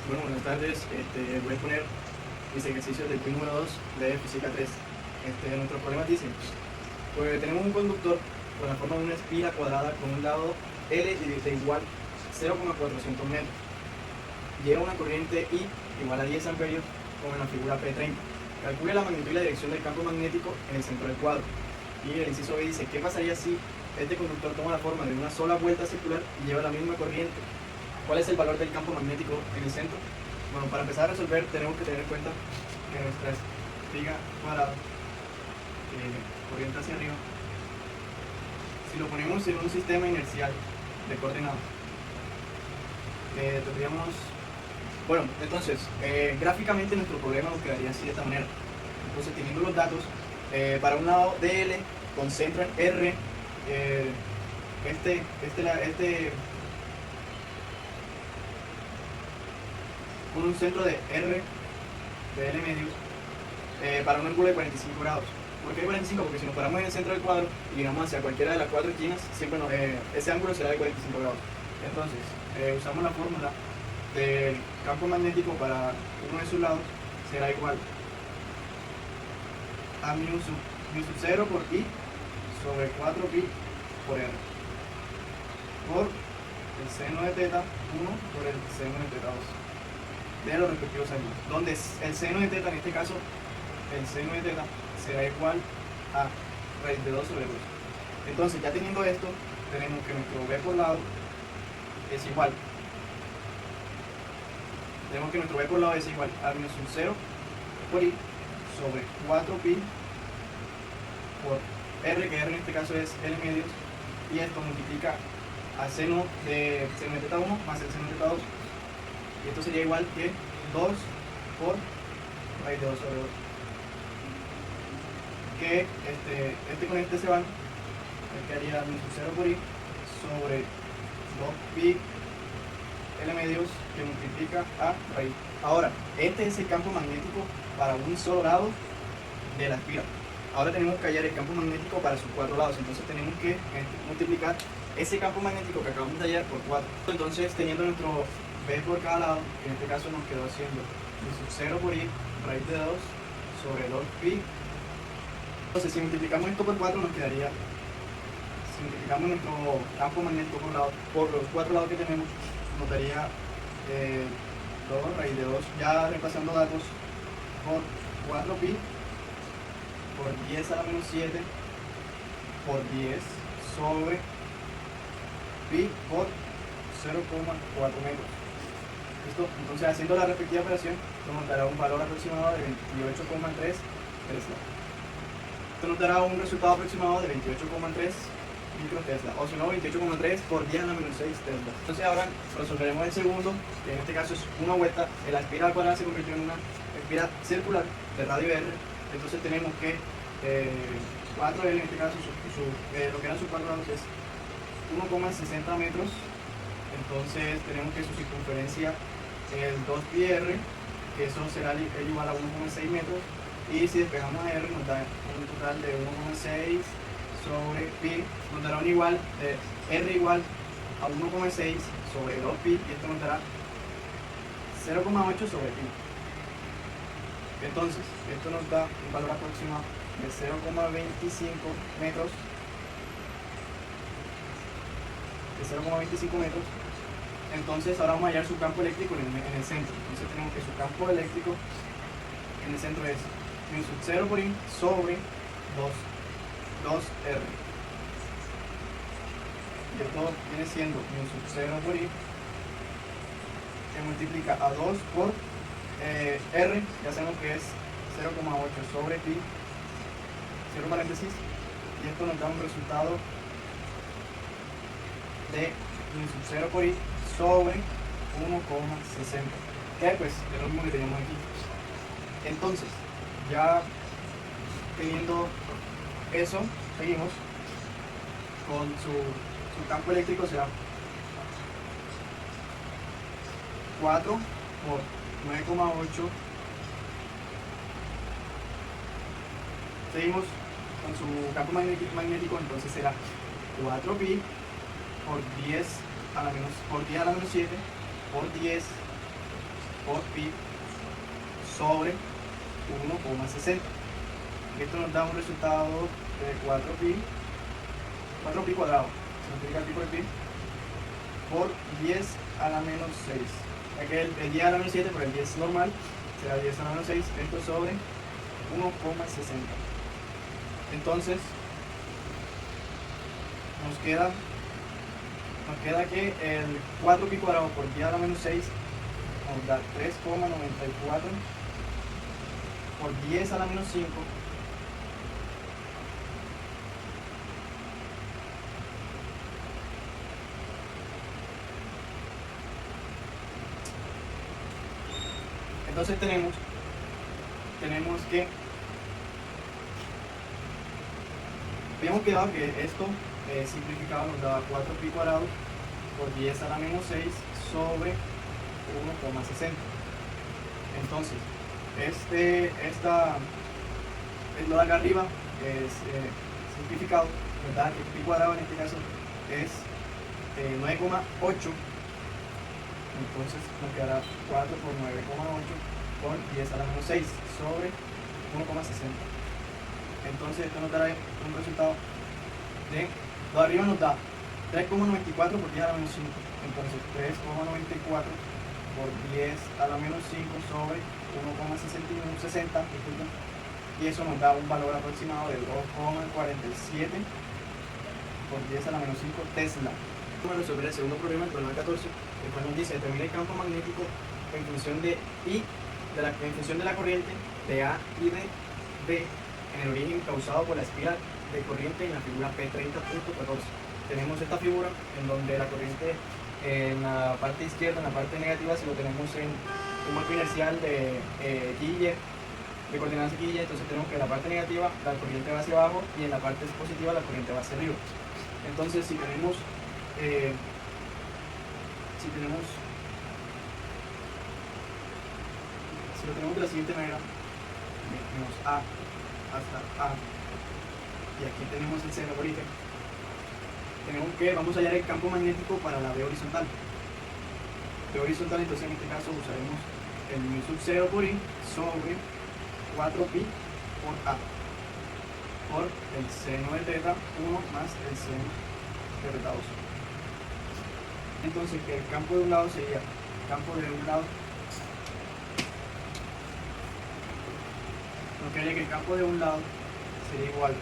Bueno, buenas tardes. Voy a exponer mis ejercicios del quiz número 2 de Física 3. Nuestros problemas dicen, pues tenemos un conductor con la forma de una espira cuadrada con un lado L de igual 0,400 metros. Lleva una corriente I igual a 10 amperios como en la figura P30. Calcule la magnitud y la dirección del campo magnético en el centro del cuadro. Y el inciso B dice, ¿qué pasaría si este conductor toma la forma de una sola vuelta circular y lleva la misma corriente? ¿Cuál es el valor del campo magnético en el centro? Bueno, para empezar a resolver tenemos que tener en cuenta que nuestra espiga cuadrada orienta hacia arriba. Si lo ponemos en un sistema inercial de coordenadas, tendríamos... Bueno, entonces, gráficamente nuestro problema nos quedaría así de esta manera. Entonces, teniendo los datos, para un lado DL, concentran R, con un centro de R, de L medios, para un ángulo de 45 grados. ¿Por qué 45? Porque si nos paramos en el centro del cuadro y miramos hacia cualquiera de las cuatro esquinas, siempre ese ángulo será de 45 grados. Entonces, usamos la fórmula del campo magnético para uno de sus lados, será igual a mu sub 0 por I sobre 4pi por R, por el seno de teta 1 por el seno de teta 2 de los respectivos ángulos, donde el seno de teta, en este caso, el seno de teta será igual a raíz de 2 sobre 2. Entonces, ya teniendo esto, tenemos que nuestro B por lado es igual. Tenemos que nuestro B por lado es igual a menos un 0 por I sobre 4pi por R, que R en este caso es L medios, y esto multiplica al seno de teta 1 más el seno de teta 2. Y esto sería igual que 2 por raíz de 2 sobre 2. Que con este se van, que haría menos 0 por I sobre 2pi L medios, que multiplica a raíz. Ahora, este es el campo magnético para un solo lado de la espiral. Ahora tenemos que hallar el campo magnético para sus cuatro lados, entonces tenemos que multiplicar ese campo magnético que acabamos de hallar por 4. Entonces, teniendo nuestro B por cada lado, que en este caso nos quedó siendo 0 por I raíz de 2 sobre 2pi. Entonces, si multiplicamos esto por 4, nos quedaría, si multiplicamos nuestro campo magnético por los cuatro lados que tenemos, nos daría 2 raíz de 2, ya repasando datos, por 4pi por 10 a la menos 7 por 10 sobre pi por 0,4 metros. ¿Listo? Entonces, haciendo la respectiva operación, nos dará un valor aproximado de 28,3 Tesla. Esto nos dará un resultado aproximado de 28,3 microtesla, o si no, 28,3 por 10 a la menos 6 Tesla. Entonces, ahora resolveremos el segundo, que en este caso es una vuelta. La espiral cuadrada se convirtió en una espiral circular de radio R. Entonces, tenemos que 4L, en este caso, lo que eran sus cuatro lados es 1,60 metros. Entonces, tenemos que su circunferencia es 2πr, que eso será igual a 1,6 metros. Y si despejamos a R, nos da un total de 1,6 sobre pi, nos dará un igual de R igual a 1,6 sobre 2pi, y esto nos dará 0,8 sobre pi. Entonces, esto nos da un valor aproximado de 0,25 metros. Entonces, ahora vamos a hallar su campo eléctrico en el centro. Entonces, tenemos que su campo eléctrico en el centro es menos 0 por I sobre 2R. Y esto viene siendo menos 0 por I, que multiplica a 2 por R, ya sabemos que es 0,8 sobre pi, cierro paréntesis, y esto nos da un resultado de menos 0 por I sobre 1,60, que pues es lo mismo que teníamos aquí. Entonces, ya teniendo eso, seguimos con su campo eléctrico, será 4 por 9,8. Seguimos con su campo magnético, entonces será 4pi por 10 a la menos 7 por 10 por pi sobre 1,60. Esto nos da un resultado de 4pi cuadrado, se multiplica pi por pi, por 10 a la menos 6. Ya que el 10 a la menos 7 por el 10 normal será 10 a la menos 6, esto sobre 1,60. Entonces nos queda que el 4pi cuadrado por 10 a la menos 6 nos da 3,94 por 10 a la menos 5 entonces tenemos que habíamos quedado que esto simplificado nos daba 4pi cuadrado por 10 a la menos 6 sobre 1,60. Entonces lo de acá arriba es simplificado, nos da que pi cuadrado en este caso es 9,8. Entonces nos quedará 4 por 9,8 por 10 a la menos 6 sobre 1,60. Entonces esto nos dará un resultado de, lo de arriba nos da 3,94 por 10 a la menos 5. Entonces 3,94 por 10 a la menos 5 sobre 1,60, y eso nos da un valor aproximado de 2,47 por 10 a la menos 5 Tesla. Vamos a resolver el segundo problema, el problema 14, el cual nos dice determina el campo magnético en función de I, en función de la corriente de A y de B en el origen causado por la espiral de corriente en la figura P30.14. Tenemos esta figura en donde la corriente en la parte izquierda, en la parte negativa, si lo tenemos en un marco inercial de X y Y, de coordenadas X y Y, entonces tenemos que en la parte negativa la corriente va hacia abajo y en la parte positiva la corriente va hacia arriba. Entonces si lo tenemos de la siguiente manera, tenemos A hasta A, y aquí tenemos el seno origen, vamos a hallar el campo magnético para la B horizontal. B horizontal, entonces en este caso usaremos el mu sub 0 por I sobre 4pi por A, por el seno de teta 1 más el seno de teta 2. Entonces que el campo de un lado sería, nos quedaría que el campo de un lado sería igual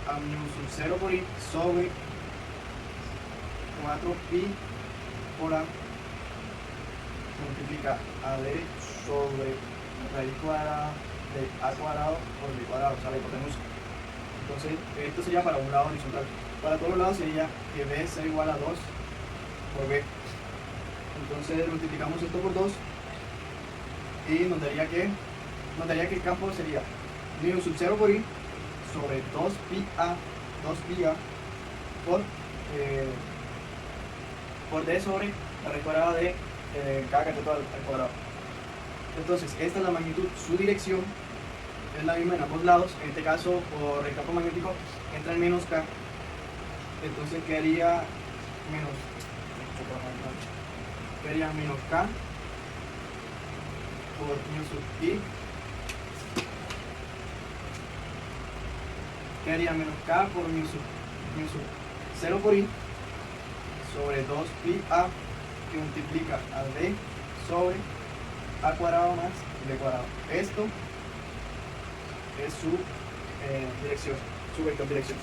a mu sub 0 por I sobre 4pi por A multiplica a D sobre raíz cuadrada de A cuadrado por B cuadrado, o sea, la hipotenusa. Entonces esto sería para un lado horizontal. Para todos los lados sería que B sea igual a 2 por B. Entonces multiplicamos esto por 2 y nos daría que el campo sería mu sub 0 por I sobre 2pi A por D sobre la raíz cuadrada de cada cateto al cuadrado. Entonces esta es la magnitud, su dirección es la misma en ambos lados. En este caso por el campo magnético entra el menos K, entonces quedaría menos K por mu sub I, quedaría menos K por mu sub 0 por I sobre 2pi A que multiplica a D sobre A cuadrado más B cuadrado. Esto es su dirección, su vector dirección.